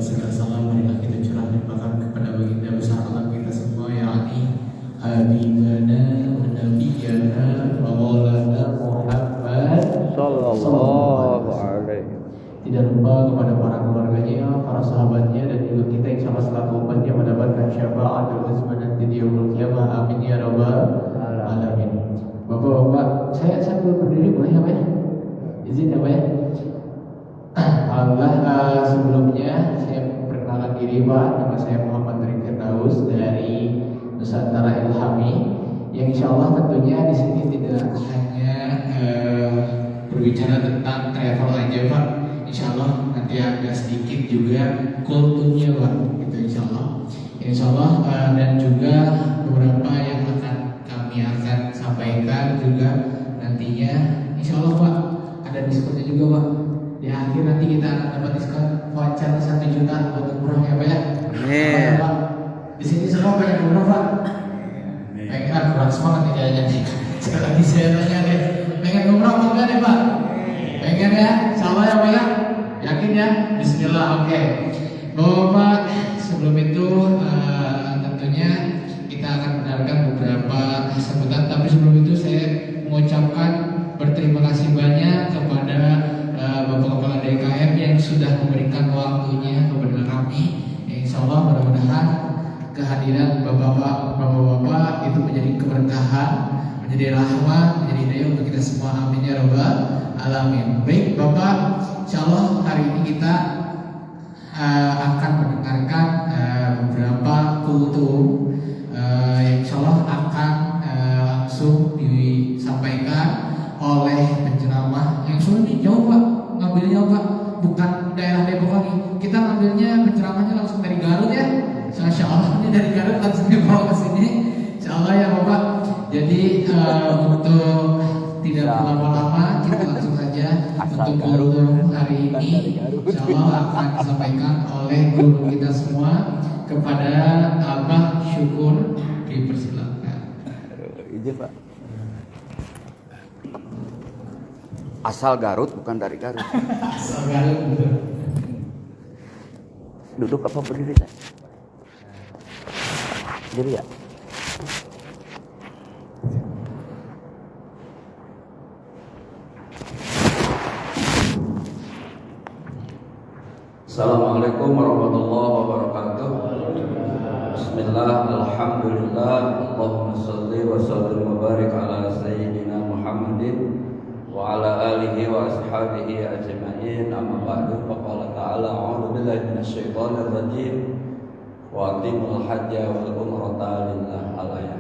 segala salam marilah kita curahkan kepada baginda besar alam kita semua, yakni Habibana wa Nabiyana wa Maulana Muhammad Sallallahu alaihi. Tidak lupa kepada para keluarganya, para sahabatnya, dan juga kita yang sama selaku umatnya mendapatkan syafaatul uzma nanti di yaumul qiyamah. Amin ya rabbal alamin. Bapak-bapak, saya sambil berdiri boleh ya Pak ya? Izin ya Pak ya? Alhamdulillah, sebelumnya saya perkenalkan diri Pak. Nama saya Muhammad Rik Firdaus dari Nusantara Ilhami, yang insya Allah tentunya di sini tidak hanya berbicara tentang travel aja Pak. Insya Allah nanti agak sedikit juga kulturnya Pak, gitu insya Allah, dan juga beberapa yang kami akan sampaikan juga nantinya insya Allah Pak, ada diskonnya juga Pak. Di akhir nanti kita akan dapat diskon voucher 1 juta buat umroh ya Pak ya. Amin. Pak, di sini semua pengen umroh Pak. Pengen kurang semangat nih kayaknya. Sekali lagi saya tanya deh, pengen umroh apa enggak deh Pak? Pengen ya, sama ya Pak ya? Yakin ya? Bismillah, oke. Bapak, sebelum itu tentunya kita akan mendengarkan beberapa sambutan. Tapi sebelum itu saya mengucapkan berterima kasih banyak kepada Bapak Kepala DKM yang sudah memberikan waktunya kepada kami. Insya Allah mudah-mudahan kehadiran bapak-bapak itu menjadi keberkahan, menjadi rahmat, menjadi hidayah untuk kita semua. Amin ya rabbal alamin. Baik Bapak, insya Allah hari ini kita akan mendengarkan beberapa kultum yang insya Allah akan langsung disampaikan oleh penceramah yang sudah jauh Pak, ngambilnya Pak, bukan daerah Depok lagi. Kita ngambilnya penceramahnya langsung dari Garut ya. Insya Allah ini dari Garut langsung dibawa ke sini. Insya Allah ya Bapak. Jadi untuk tidak berlama-lama kita langsung saja untuk kultum hari ini. Insya Allah akan disampaikan oleh guru kita semua. Kepada Abah Syukur dipersilakan. Izin Pak. Asal Garut bukan dari Garut. Asal Garut betul. Duduk apa berdiri saya? Jadi ya. Assalamualaikum warahmatullahi wabarakatuh. Bismillah, alhamdulillah, Allahumma salli wa sallim wa barik ala sayyidina Muhammadin wa ala alihi wa ashabihi ajma'in. Amma ba'du, faqala ta'ala a'udzu billahi minasyaitonir rajim wa atimul hajja wal umrata lillah al-ayah.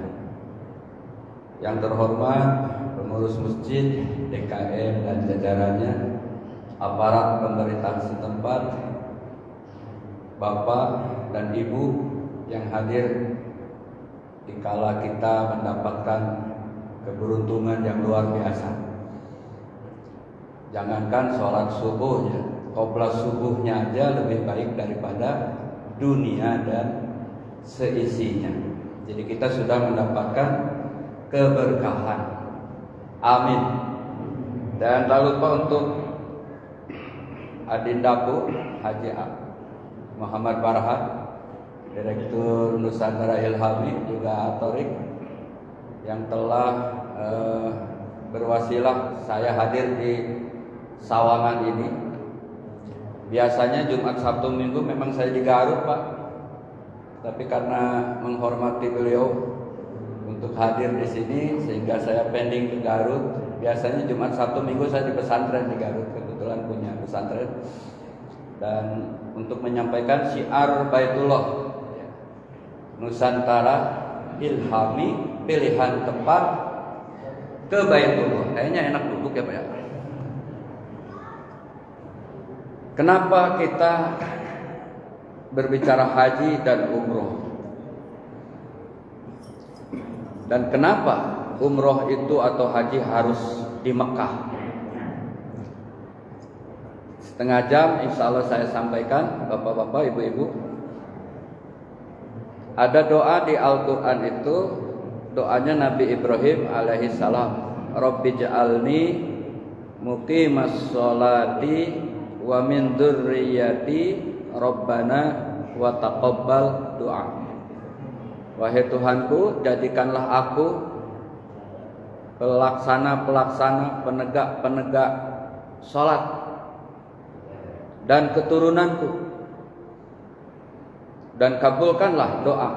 Yang terhormat pengurus masjid DKM dan jajarannya, aparat pemerintah setempat, Bapak dan Ibu yang hadir dikala kita mendapatkan keberuntungan yang luar biasa. Jangankan sholat subuhnya, qobla subuhnya aja lebih baik daripada dunia dan seisinya. Jadi kita sudah mendapatkan keberkahan. Amin. Dan tak lupa untuk Adindaku Haji Muhammad Farhan, Direktur Nusantara Ilhami, juga Atorik, yang telah berwasilah saya hadir di Sawangan ini. Biasanya Jumat, Sabtu, Minggu memang saya di Garut Pak, tapi karena menghormati beliau untuk hadir di sini sehingga saya pending ke Garut. Biasanya Jumat, Sabtu, Minggu saya di pesantren di Garut, kebetulan punya pesantren. Dan untuk menyampaikan syiar Baitullah Nusantara Ilhami, pilihan tempat ke Baitullah. Kayaknya enak duduk ya Pak ya. Kenapa kita berbicara haji dan umroh? Dan kenapa umroh itu atau haji harus di Mekah? Setengah jam insya Allah saya sampaikan, bapak-bapak, ibu-ibu. Ada doa di Al-Quran itu, doanya Nabi Ibrahim alaihissalam, Rabbi ja'alni muqimas sholati wa min dzurriyyati Rabbana wa taqabbal du'a. Wahai Tuhanku, jadikanlah aku pelaksana, penegak salat dan keturunanku, dan kabulkanlah doa.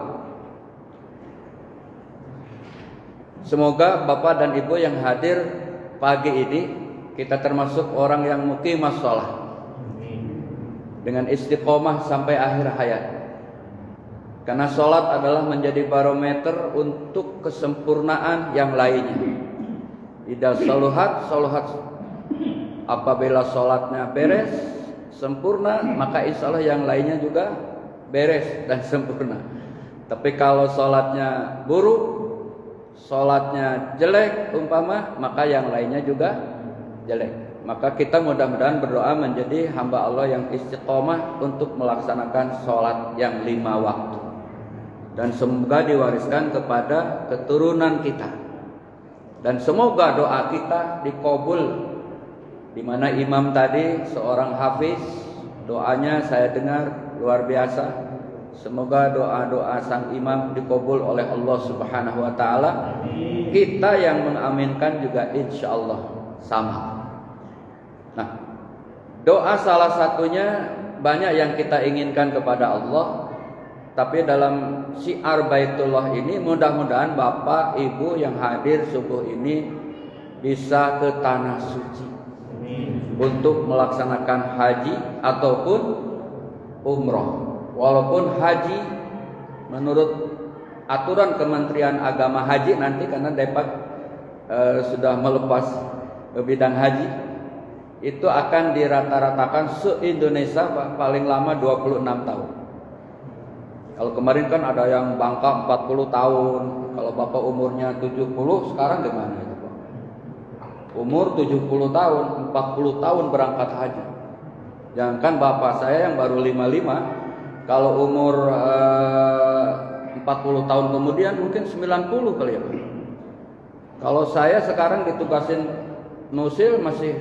Semoga Bapak dan Ibu yang hadir pagi ini, kita termasuk orang yang muqimah shalah dengan istiqomah sampai akhir hayat. Karena sholat adalah menjadi barometer untuk kesempurnaan yang lainnya. Idza saluhat. Apabila sholatnya beres, sempurna, maka insya Allah yang lainnya juga beres dan sempurna. Tapi kalau sholatnya buruk, sholatnya jelek umpama, maka yang lainnya juga jelek. Maka kita mudah-mudahan berdoa menjadi hamba Allah yang istiqomah untuk melaksanakan sholat yang 5 waktu. Dan semoga diwariskan kepada keturunan kita. Dan semoga doa kita dikabul. Di mana imam tadi seorang hafiz, doanya saya dengar luar biasa. Semoga doa-doa sang imam dikabul oleh Allah Subhanahu wa taala. Kita yang mengaminkan juga insyaallah sama. Nah, doa salah satunya banyak yang kita inginkan kepada Allah. Tapi dalam syiar Baitullah ini mudah-mudahan Bapak Ibu yang hadir subuh ini bisa ke tanah suci untuk melaksanakan haji ataupun umroh. Walaupun haji menurut aturan Kementerian Agama Haji nanti, karena Depak sudah melepas bidang haji, itu akan dirata-ratakan se-Indonesia paling lama 26 tahun. Kalau kemarin kan ada yang Bangka 40 tahun. Kalau Bapak umurnya 70, sekarang gimana itu Pak? Umur 70 tahun, 40 tahun berangkat haji. Jangankan Bapak saya yang baru 55, kalau umur 40 tahun kemudian mungkin 90 kali ya Pak. Kalau saya sekarang ditugasin nusil masih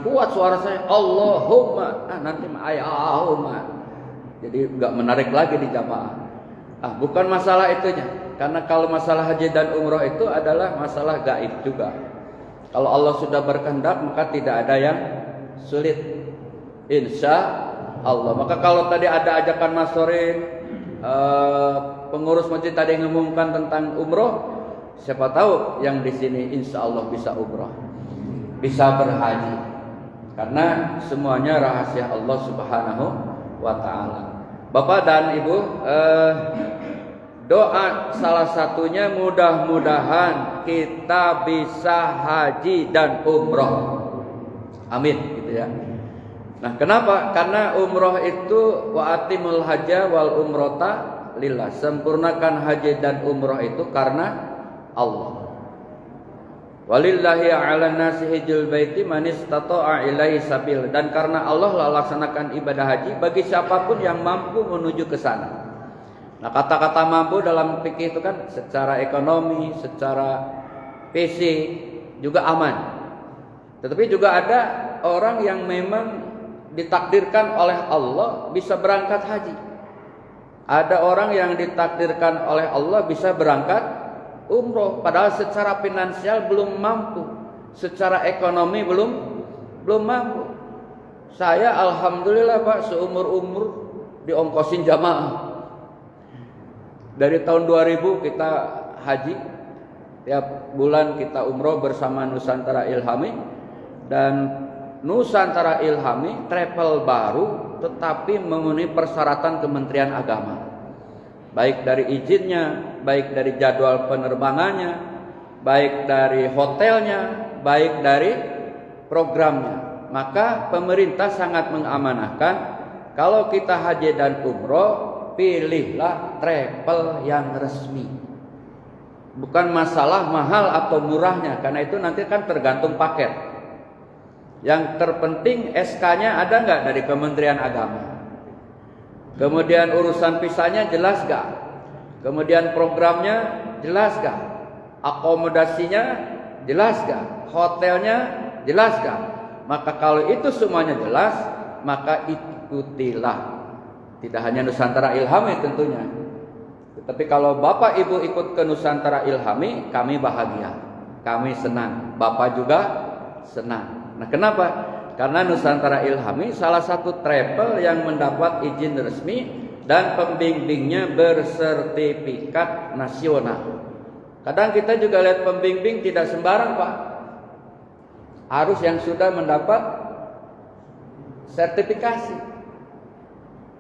kuat suara saya, Allahumma, nanti Allahumma. Jadi nggak menarik lagi di jamaah. Bukan masalah itunya. Karena kalau masalah haji dan umroh itu adalah masalah gaib juga. Kalau Allah sudah berkehendak maka tidak ada yang sulit. Insya Allah. Maka kalau tadi ada ajakan Mas sore, pengurus masjid tadi mengumumkan tentang umroh, siapa tahu yang di sini insya Allah bisa umroh, bisa berhaji. Karena semuanya rahasia Allah Subhanahu wa ta'ala. Bapak dan Ibu, doa salah satunya mudah-mudahan kita bisa haji dan umroh. Amin gitu ya. Nah, kenapa? Karena umroh itu wa atimul hajja wal umrota lillah. Sempurnakan haji dan umroh itu karena Allah. Walillahi 'alan nasi hijjul baiti man istata'a ilaihi sabil. Dan karena Allah lah laksanakan ibadah haji bagi siapapun yang mampu menuju ke sana. Nah, kata-kata mampu dalam fikih itu kan secara ekonomi, secara fisik juga aman. Tetapi juga ada orang yang memang ditakdirkan oleh Allah bisa berangkat haji. Ada orang yang ditakdirkan oleh Allah bisa berangkat umroh, padahal secara finansial belum mampu, secara ekonomi belum mampu. Saya alhamdulillah Pak, seumur-umur diongkosin jamaah. Dari tahun 2000 kita haji, tiap bulan kita umroh bersama Nusantara Ilhami. Dan Nusantara Ilhami travel baru tetapi memenuhi persyaratan Kementerian Agama. Baik dari izinnya, baik dari jadwal penerbangannya, baik dari hotelnya, baik dari programnya. Maka pemerintah sangat mengamanahkan, kalau kita haji dan umroh, pilihlah travel yang resmi. Bukan masalah mahal atau murahnya, karena itu nanti kan tergantung paket. Yang terpenting SK-nya ada nggak dari Kementerian Agama? Kemudian urusan visanya jelas gak? Kemudian programnya jelas gak? Akomodasinya jelas gak? Hotelnya jelas gak? Maka kalau itu semuanya jelas, maka ikutilah. Tidak hanya Nusantara Ilhami tentunya, tetapi kalau Bapak Ibu ikut ke Nusantara Ilhami, kami bahagia, kami senang, Bapak juga senang. Nah, kenapa? Karena Nusantara Ilhami salah satu travel yang mendapat izin resmi dan pembimbingnya bersertifikat nasional. Kadang kita juga lihat pembimbing tidak sembarang, Pak. Harus yang sudah mendapat sertifikasi.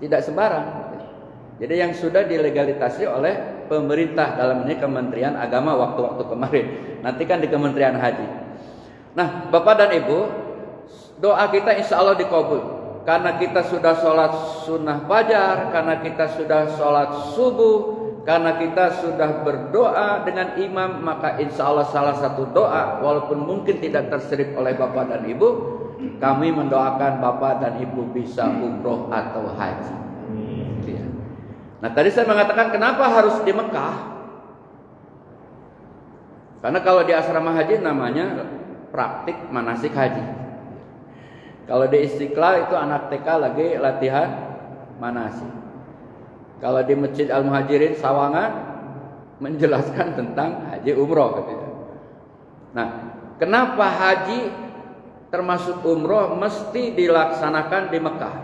Tidak sembarang. Jadi yang sudah dilegalisasi oleh pemerintah, dalam ini Kementerian Agama waktu-waktu kemarin. Nanti kan di Kementerian Haji. Nah, Bapak dan Ibu, doa kita insya Allah dikabul. Karena kita sudah sholat sunnah fajar, karena kita sudah sholat subuh, karena kita sudah berdoa dengan imam, maka insya Allah salah satu doa, walaupun mungkin tidak terserip oleh Bapak dan Ibu, kami mendoakan Bapak dan Ibu bisa umroh atau haji. Ya. Nah, tadi saya mengatakan kenapa harus di Mekah? Karena kalau di asrama haji namanya praktik manasik haji. Kalau di Istiqlal itu anak TK lagi latihan manasik. Kalau di Masjid Al-Muhajirin Sawangan menjelaskan tentang haji umroh. Nah, kenapa haji termasuk umroh mesti dilaksanakan di Mekah?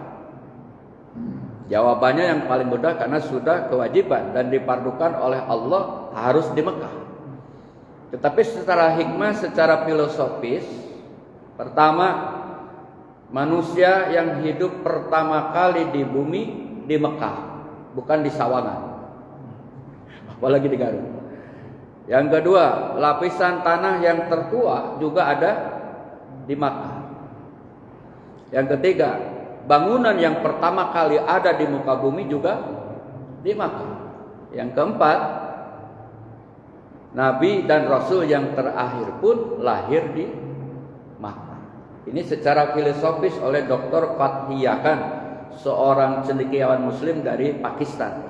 Jawabannya yang paling mudah, karena sudah kewajiban dan dipardukan oleh Allah harus di Mekah. Tetapi secara hikmah, secara filosofis, pertama, manusia yang hidup pertama kali di bumi di Mekah, bukan di Sawangan, apalagi di Garut. Yang kedua, lapisan tanah yang tertua juga ada di Makkah. Yang ketiga, bangunan yang pertama kali ada di muka bumi juga di Makkah. Yang keempat, Nabi dan Rasul yang terakhir pun lahir di Makkah. Ini secara filosofis oleh Dr. Fathiyah Khan, seorang cendekiawan Muslim dari Pakistan.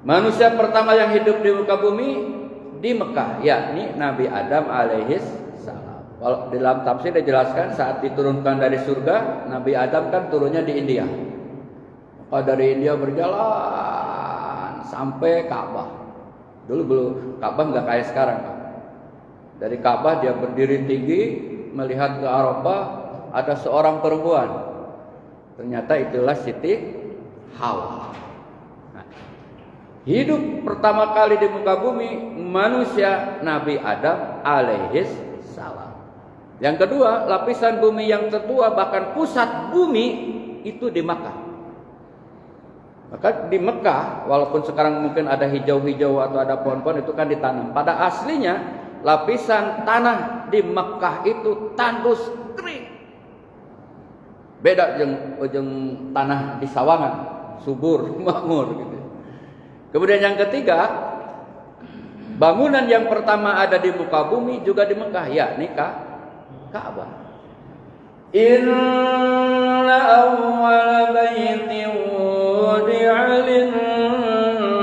Manusia pertama yang hidup di muka bumi di Mekah, yakni Nabi Adam alaihis salam. Kalau di dalam tafsir dijelaskan saat diturunkan dari surga, Nabi Adam kan turunnya di India. Maka dari India berjalan sampai Ka'bah. Dulu belum Ka'bah nggak kayak sekarang, Pak. Dari Ka'bah dia berdiri tinggi melihat ke Arafah, ada seorang perempuan. Ternyata itulah Siti Hawa. Nah, hidup pertama kali di muka bumi manusia Nabi Adam alaihis salam. Yang kedua, lapisan bumi yang tertua, bahkan pusat bumi itu di Makkah. Maka di Mekah, walaupun sekarang mungkin ada hijau-hijau atau ada pohon-pohon, itu kan ditanam. Pada aslinya lapisan tanah di Mekah itu tandus kering. Beda jeung tanah di Sawangan, subur, makmur gitu. Kemudian yang ketiga, bangunan yang pertama ada di muka bumi juga di Mekah, yakni Ka'bah. Inna awwala baitin wudi'a lin-nasi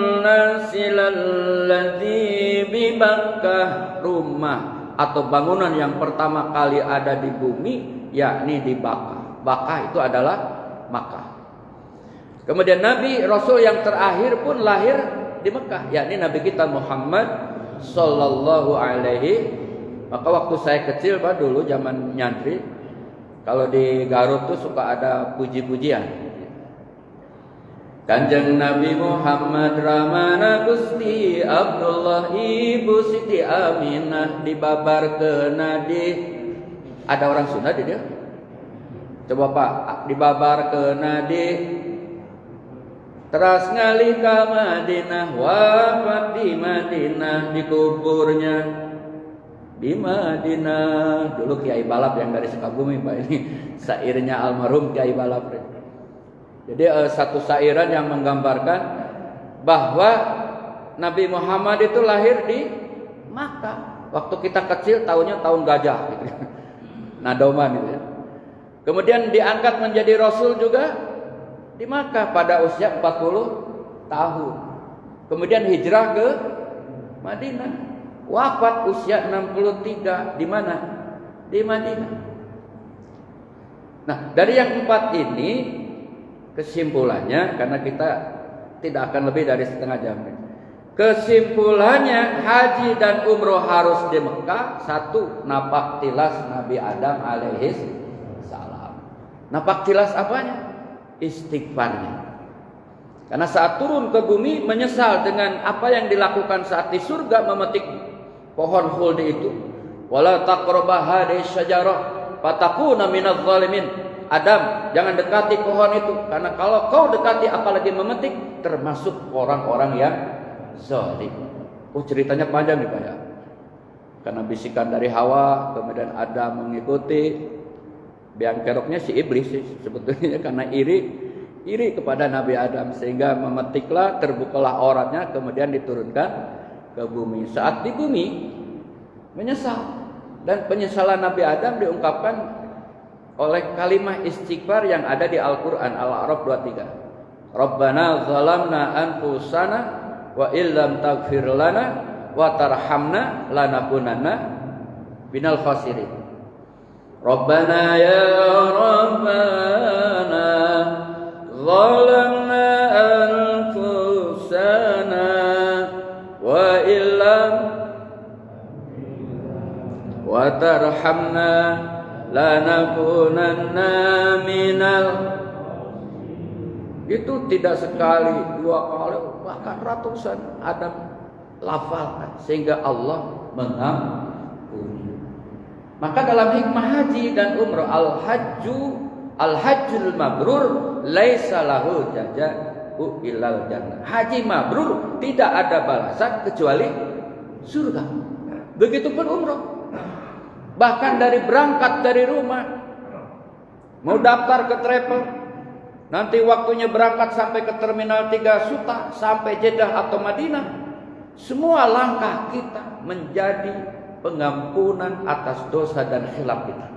lalladzi bi Bakkah, rumah atau bangunan yang pertama kali ada di bumi yakni di Bakkah. Bakkah itu adalah Makkah. Kemudian Nabi Rasul yang terakhir pun lahir di Mekah, yakni Nabi kita Muhammad sallallahu alaihi. Maka waktu saya kecil, Pak, dulu zaman nyantri, kalau di Garut tuh suka ada puji-pujian. Kanjeng Nabi Muhammad Ramana Gusti Abdullah Ibu Siti Aminah dibabarkeun di. Ada orang Sunda di dia? Coba Pak, dibabarkeun di. Teras ngalih ka Madinah, wafat di Madinah, dikuburnya di Madinah. Dulu Kiai Balap yang dari Sukabumi, Pak, ini syairnya almarhum Kiai Balap. Jadi satu syairan yang menggambarkan bahwa Nabi Muhammad itu lahir di Makkah. Waktu kita kecil tahunya tahun gajah gitu. Nadoman gitu ya. Kemudian diangkat menjadi Rasul juga di Makkah pada usia 40 tahun. Kemudian hijrah ke Madinah. Wafat usia 63 di mana? Di Madinah. Nah, dari yang 4 ini kesimpulannya, karena kita tidak akan lebih dari setengah jam. Kesimpulannya, haji dan umroh harus di Mekah. 1, napak tilas Nabi Adam alaihis salam. Napak tilas apanya? Istighfarnya. Karena saat turun ke bumi menyesal dengan apa yang dilakukan saat di surga memetik pohon khuldi itu. Wala taqraba hadhihi syajarah fatakuna minadz zalimin. Adam, jangan dekati pohon itu, karena kalau kau dekati apalagi memetik, termasuk orang-orang yang zalim. Oh, ceritanya panjang nih Pak ya. Karena bisikan dari Hawa, kemudian Adam mengikuti. Biang keroknya si iblis sih sebetulnya, karena iri kepada Nabi Adam, sehingga memetiklah, terbukalah auratnya, kemudian diturunkan ke bumi. Saat di bumi menyesal, dan penyesalan Nabi Adam diungkapkan oleh kalimat istighfar yang ada di Al-Quran, Al-A'raf 23. Rabbana zalamna anfusana wa illam taghfir lana wa tarhamna lanakunanna minal khasirin. Rabbana ya Rabbana zalamna anfusana wa illam wa tarhamna lanakunanna minal. Itu tidak sekali, 2 kali, bahkan ratusan Adam lafalkan sehingga Allah mengampuni. Maka dalam hikmah haji dan umrah, al-hajjul mabrur laisa lahu jazaa'u illal jannah. Haji mabrur tidak ada balasan kecuali surga. Begitupun umrah. Bahkan dari berangkat dari rumah, mau daftar ke travel, nanti waktunya berangkat sampai ke terminal 3 Suta, sampai Jeddah atau Madinah, semua langkah kita menjadi pengampunan atas dosa dan khilaf kita.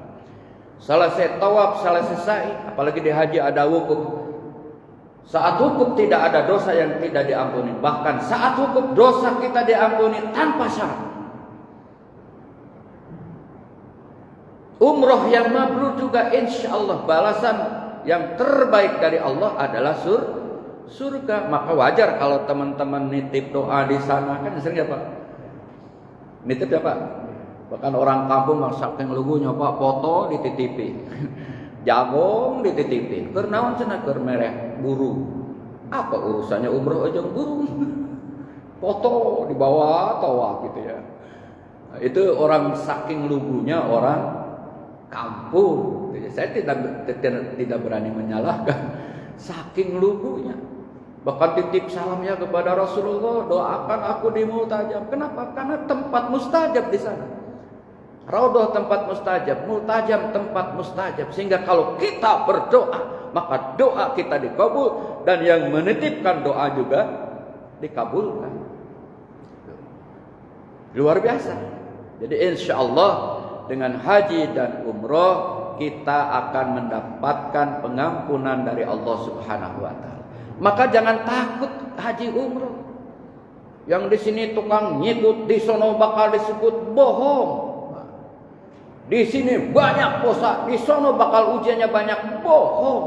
Selesai tawaf, selesai sa'i, apalagi di haji ada wukuf. Saat wukuf tidak ada dosa yang tidak diampuni. Bahkan saat wukuf dosa kita diampuni tanpa syarat. Umroh yang mabrur juga insya Allah balasan yang terbaik dari Allah adalah surga. Maka wajar kalau teman-teman nitip doa di sana, kan sering ya Pak? Nitip ya Pak? Bahkan orang kampung saking lugunya Pak, foto dititipi, jagung dititipi, kernaon cenah keur mereh burung. Apa urusannya umroh aja burung? Foto dibawa tawaf gitu ya. Nah, itu orang saking lugunya orang kampung. Saya tidak berani menyalahkan, saking lugunya. Bahkan titip salamnya kepada Rasulullah, doakan aku di Multajam. Kenapa? Karena tempat mustajab di sana. Raudhah tempat mustajab, Multajam tempat mustajab. Sehingga kalau kita berdoa, maka doa kita dikabul, dan yang menitipkan doa juga dikabulkan. Luar biasa. Jadi insya Allah dengan haji dan umroh kita akan mendapatkan pengampunan dari Allah Subhanahu wa taala. Maka jangan takut haji umroh. Yang di sini tukang nyikut, di sono bakal disebut bohong. Di sini banyak dosa, di sono bakal ujiannya banyak, bohong.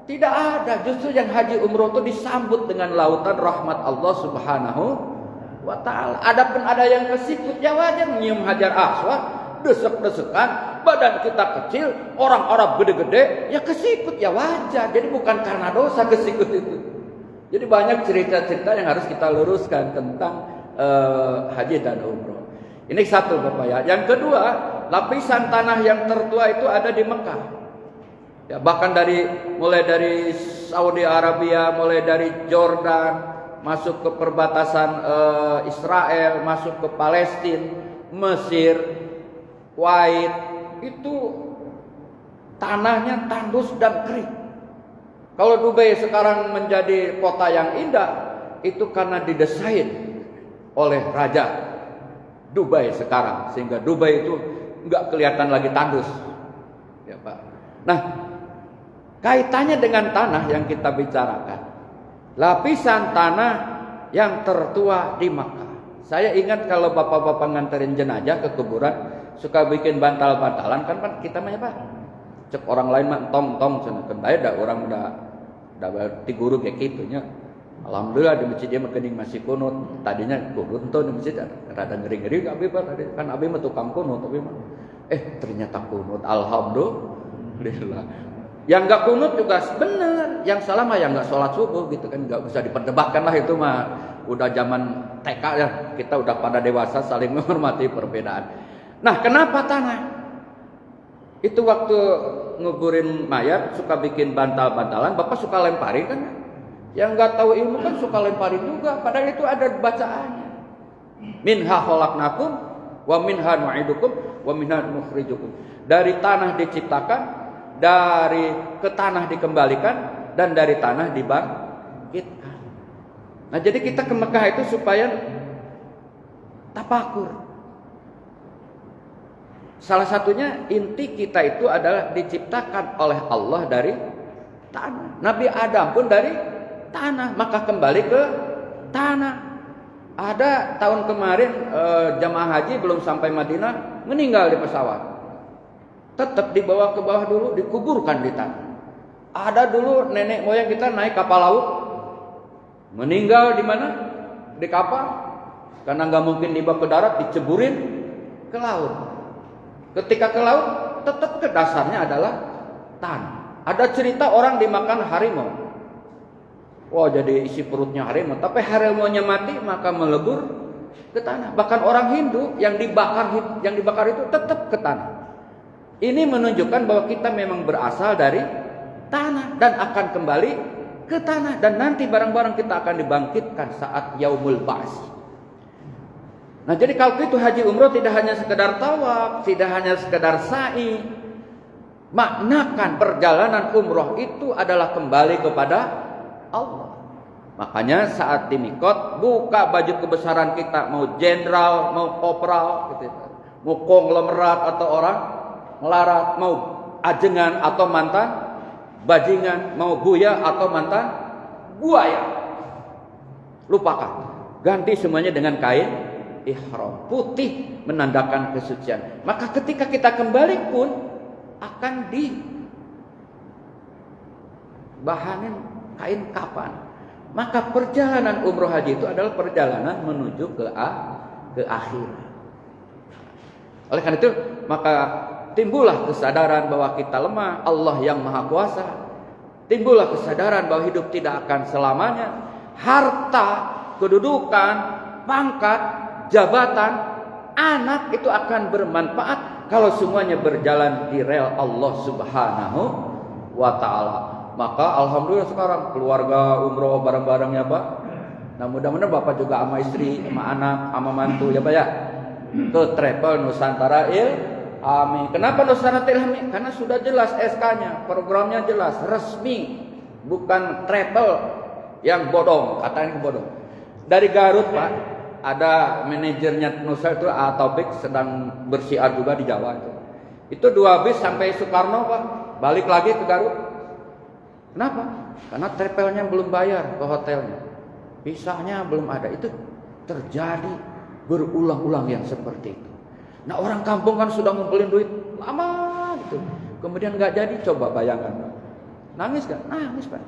Tidak ada. Justru yang haji umroh itu disambut dengan lautan rahmat Allah Subhanahu wa taala. Adapun ada yang kesikut, ya wajar, nyium hajar aswad, desek-desekan, badan kita kecil, orang Arab gede-gede, ya kesikut, ya wajar. Jadi bukan karena dosa kesikut itu. Jadi banyak cerita-cerita yang harus kita luruskan tentang haji dan umroh. Ini satu Bapak ya. Yang kedua, lapisan tanah yang tertua itu ada di Mekah. Ya, bahkan mulai dari Saudi Arabia, mulai dari Jordan, masuk ke perbatasan Israel, masuk ke Palestina, Mesir, Kuwait, itu tanahnya tandus dan kering. Kalau Dubai sekarang menjadi kota yang indah, itu karena didesain oleh Raja Dubai sekarang, sehingga Dubai itu nggak kelihatan lagi tandus, ya Pak. Nah, kaitannya dengan tanah yang kita bicarakan, lapisan tanah yang tertua di Makkah. Saya ingat kalau bapak-bapak nganterin jenazah ke kuburan, suka bikin bantal-bantalan kan kita mah ya Pak. Cek orang lain mah tong cenah kendaya da urang da ti guru kayak kitunya. Alhamdulillah di masjid dia meukening masih kunut. Tadinya kunut tuh di masjid rada ngeri-ngeri abi Pak tadi. Kan abi mah tukang kunut tapi mah ternyata kunut. Alhamdulillah. Yang enggak kunut juga benar, yang salah mah yang enggak sholat subuh gitu kan, enggak bisa diperdebatkan lah itu mah. Udah zaman TK ya, kita udah pada dewasa saling menghormati perbedaan. Nah, kenapa tanah? Itu waktu nguburin mayat suka bikin bantal-bantalan, Bapak suka lemparin kan? Yang enggak tahu ilmu kan suka lemparin juga, padahal itu ada bacaannya. Minha khalaqnakum wa minha nu'idukum wa minha nukhrijukum. Dari tanah diciptakan, dari ke tanah dikembalikan, dan dari tanah dibangkitkan. Nah, jadi kita ke Mekah itu supaya tafakur. Salah satunya inti kita itu adalah diciptakan oleh Allah dari tanah. Nabi Adam pun dari tanah, maka kembali ke tanah. Ada tahun kemarin jamaah haji belum sampai Madinah meninggal di pesawat. Tetap dibawa ke bawah dulu, dikuburkan di tanah. Ada dulu nenek moyang kita naik kapal laut, meninggal di mana? Di kapal, karena nggak mungkin dibawa ke darat, diceburin ke laut. Ketika ke laut, tetap ke dasarnya adalah tanah. Ada cerita orang dimakan harimau. Wah, jadi isi perutnya harimau, tapi harimaunya mati maka melebur ke tanah. Bahkan orang Hindu yang dibakar itu tetap ke tanah. Ini menunjukkan bahwa kita memang berasal dari tanah dan akan kembali ke tanah, dan nanti barang-barang kita akan dibangkitkan saat yaumul ba'ts. Nah, jadi kalau itu haji umroh tidak hanya sekedar tawaf, tidak hanya sekedar sa'i. Maknakan perjalanan umroh itu adalah kembali kepada Allah. Makanya saat di mikot, buka baju kebesaran kita, mau jenderal, mau kopral, gitu. Mau konglomerat atau orang melarat, mau ajengan atau mantan bajingan, mau buaya atau mantan buaya, lupakan. Ganti semuanya dengan kain ihram putih menandakan kesucian. Maka ketika kita kembali pun akan dibahanin kain kafan. Maka perjalanan umroh haji itu adalah perjalanan menuju ke akhirat. Oleh karena itu, maka timbullah kesadaran bahwa kita lemah, Allah yang maha kuasa. Timbullah kesadaran bahwa hidup tidak akan selamanya. Harta, kedudukan, pangkat, jabatan, anak itu akan bermanfaat kalau semuanya berjalan di rel Allah Subhanahu wa ta'ala. Maka alhamdulillah sekarang keluarga umroh bareng-barengnya Pak. Nah, mudah-mudahan Bapak juga sama istri, sama anak, sama mantu ya Pak ya, ke travel Nusantara Amin. Kenapa Nusantara Ilhami? Karena sudah jelas SK-nya, programnya jelas, resmi, bukan travel yang bodong, katanya bodong. Dari Garut Pak, ada manajernya Nusantara itu Taufik sedang bersiar juga di Jawa itu. Itu 2 bis sampai Soekarno Pak, balik lagi ke Garut. Kenapa? Karena travelnya belum bayar ke hotelnya, visanya belum ada. Itu terjadi berulang-ulang yang seperti itu. Nah, orang kampung kan sudah ngumpulin duit lama gitu, kemudian nggak jadi. Coba bayangkan, nangis kan? Nangis Pak.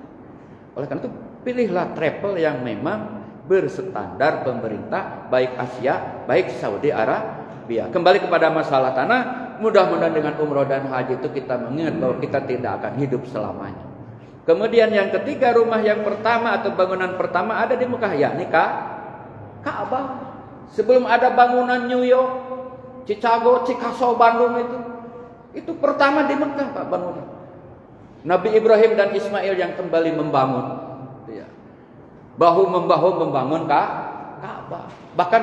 Oleh karena itu pilihlah travel yang memang berstandar pemerintah, baik Asia, baik Saudi Arabia. Kembali kepada masalah tanah, mudah-mudahan dengan umroh dan haji itu kita mengingat bahwa kita tidak akan hidup selamanya. Kemudian yang ketiga, rumah yang pertama atau bangunan pertama ada di Mekah, yakni Ka'bah. Sebelum ada bangunan New York, Chicago, Chicago, Bandung itu pertama di Mekah Pak bangunan. Nabi Ibrahim dan Ismail yang kembali membangun, ya. Bahu membahu membangun Ka'bah. Bahkan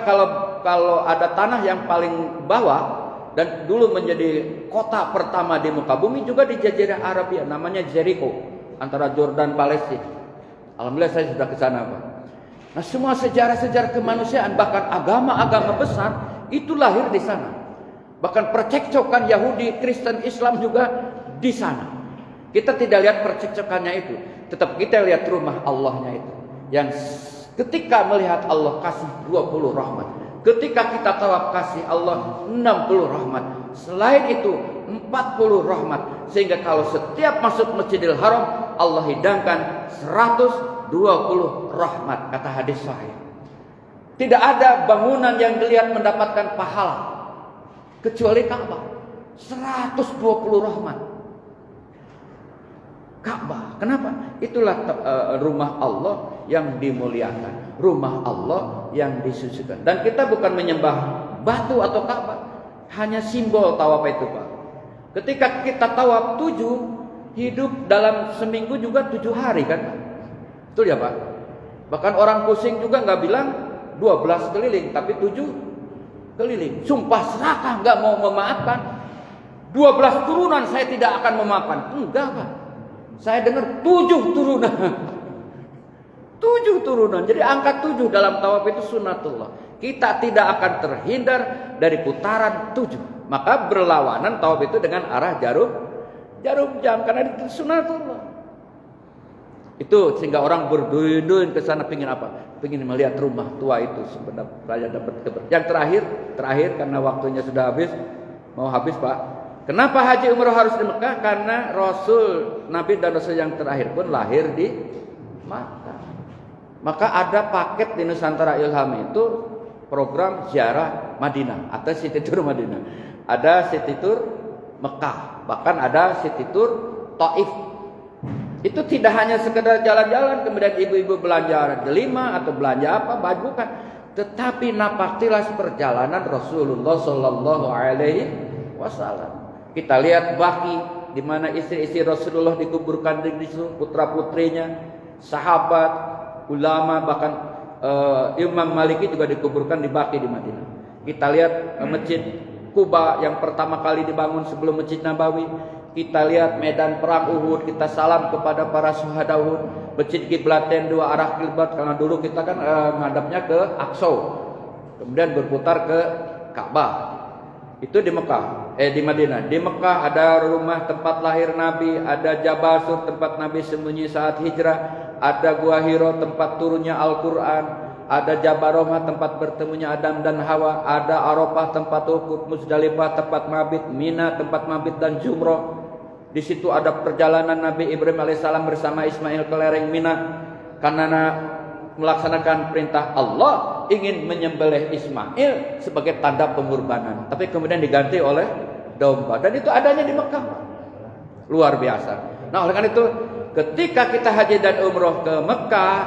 kalau ada tanah yang paling bawah dan dulu menjadi kota pertama di muka bumi juga di Jazirah Arabia, namanya Jericho, antara Jordan Palestina. Alhamdulillah saya sudah ke sana Pak. Nah, semua sejarah-sejarah kemanusiaan, bahkan agama-agama besar itu lahir di sana. Bahkan percekcokan Yahudi, Kristen, Islam juga di sana. Kita tidak lihat percekcokannya itu, tetap kita lihat rumah Allahnya itu. Yang ketika melihat Allah kasih 20 rahmat, Ketika kita tawaf kasih Allah 60 rahmat. Selain itu 40 rahmat. Sehingga kalau setiap masuk Masjidil Haram Allah hidangkan 120 rahmat, kata hadis sahih. Tidak ada bangunan yang dilihat mendapatkan pahala kecuali Ka'bah. 120 rahmat. Ka'bah. Kenapa? Itulah rumah Allah yang dimuliakan, rumah Allah yang disucikan. Dan kita bukan menyembah batu atau Ka'bah, hanya simbol tawaf itu, Pak. Ketika kita tawaf 7, hidup dalam seminggu juga 7 hari kan? Betul ya, Pak? Bahkan orang pusing juga nggak bilang 12 keliling, tapi 7 keliling. Sumpah serapah nggak mau memaafkan. 12 turunan saya tidak akan memaafkan. Enggak, Pak. Saya dengar 7 turunan. 7 turunan. Jadi angka 7 dalam tawaf itu sunatullah. Kita tidak akan terhindar dari putaran 7. Maka berlawanan tawaf itu dengan arah jarum jam, karena itu sunatullah. Itu sehingga orang berduyun-duyun ke sana pengin apa? Pengin melihat rumah tua itu sebenarnya dapat keberkahan. Yang terakhir karena waktunya sudah mau habis, Pak. Kenapa haji umrah harus di Mekah? Karena Nabi dan Rasul yang terakhir pun lahir di Makkah. Maka ada paket di Nusantara Ilham itu program ziarah Madinah atau City Tour Madinah. Ada City Tour Mekah, bahkan ada City Tour Taif. Itu tidak hanya sekedar jalan-jalan kemudian ibu-ibu belanja delima atau belanja apa, baju bukan, tetapi napaktilas perjalanan Rasulullah Sallallahu Alaihi Wasallam. Kita lihat Baqi di mana istri-istri Rasulullah dikuburkan di situ, putra-putrinya, sahabat, ulama, bahkan Imam Maliki juga dikuburkan di Baqi di Madinah. Kita lihat Masjid Kuba yang pertama kali dibangun sebelum Masjid Nabawi. Kita lihat medan perang Uhud, kita salam kepada para syuhada Uhud. Masjid Kiblatain 2 arah kiblat, karena dulu kita kan ngadapnya ke Aqsa. Kemudian berputar ke Ka'bah. Itu di Mekah, di Madinah. Di Mekah ada rumah tempat lahir Nabi, ada Jabal Sur tempat Nabi sembunyi saat hijrah, ada Gua Hiro tempat turunnya Al-Quran, ada Jabal Rahmah tempat bertemunya Adam dan Hawa, ada Arafah tempat wukuf, Muzdalifah tempat mabit, Mina tempat mabit dan jumroh. Di situ ada perjalanan Nabi Ibrahim alaihissalam bersama Ismail ke lereng Mina karena melaksanakan perintah Allah ingin menyembelih Ismail sebagai tanda pengorbanan, tapi kemudian diganti oleh domba, dan itu adanya di Mekah. Luar biasa. Nah, oleh karena itu ketika kita haji dan umroh ke Mekah,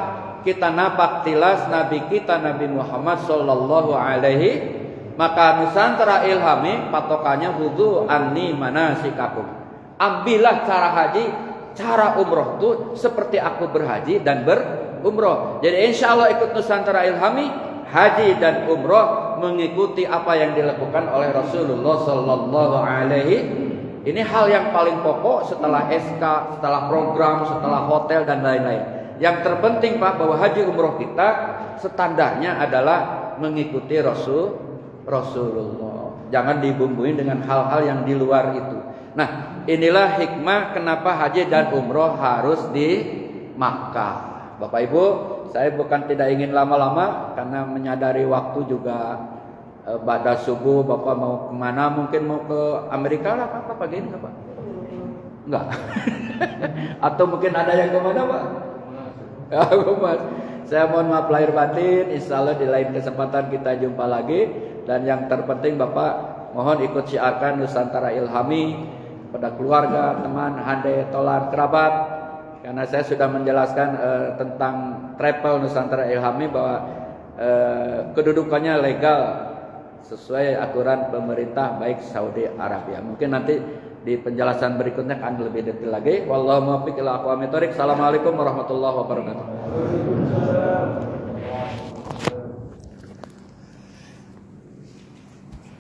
kita nampak tilas Nabi kita Nabi Muhammad Sallallahu Alaihi. Maka Nusantara Ilhami patokannya wudu anni manasikakum. Ambillah cara haji, cara umroh itu seperti aku berhaji dan berumroh. Jadi insya Allah ikut Nusantara Ilhami, haji dan umroh mengikuti apa yang dilakukan oleh Rasulullah Sallallahu Alaihi. Ini hal yang paling pokok setelah SK, setelah program, setelah hotel dan lain-lain. Yang terpenting, Pak, bahwa haji umroh kita standarnya adalah mengikuti Rasulullah. Jangan dibumbuin dengan hal-hal yang di luar itu. Nah, inilah hikmah kenapa haji dan umroh harus di Makkah. Bapak Ibu, saya bukan tidak ingin lama-lama karena menyadari waktu juga pada subuh. Bapak mau kemana? Mungkin mau ke Amerika lah, Pak, pagi ini, Pak? Enggak. Atau mungkin ada yang kemana, Pak? Saya mohon maaf lahir batin. Insya Allah di lain kesempatan kita jumpa lagi. Dan yang terpenting Bapak mohon ikut syiarkan Nusantara Ilhami pada keluarga, teman, handai, tolan, kerabat. Karena saya sudah menjelaskan tentang travel Nusantara Ilhami bahwa kedudukannya legal sesuai aturan pemerintah baik Saudi Arabia. Mungkin nanti di penjelasan berikutnya akan lebih detail lagi. Wallahu muwaffiq ila aqwamit thoriq. Assalamualaikum warahmatullahi wabarakatuh.